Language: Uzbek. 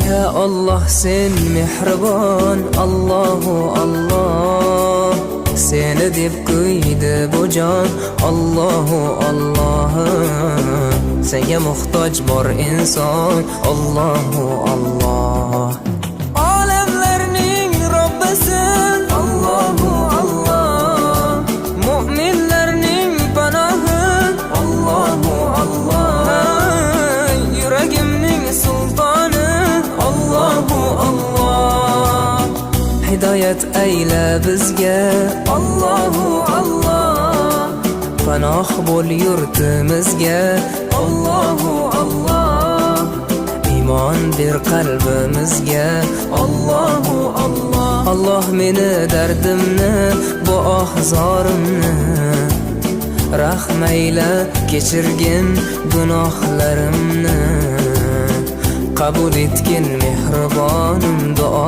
Ya Allah sen mehribon, Allahu Allah. Seni deb kuydi bu jon, Allahu Allah. Senga muhtoj bor inson, Allahu Allah. Olamlarning Robbisin, Allahu Allah. Mu'minlarning panohi, Allahu Allah. Yuragimning sultoni, Allahu Allah. Hidayat ayla bizga, Allahu Allah. Panoh bo'l yurtimizga, Allahu Allah. Iymon ber qalbimizga, Allahu Allah. Allah meni dardimni, bu ohzorimni rahmayla kechirgin gunohlarimni. Qabul etgin mehribonim duo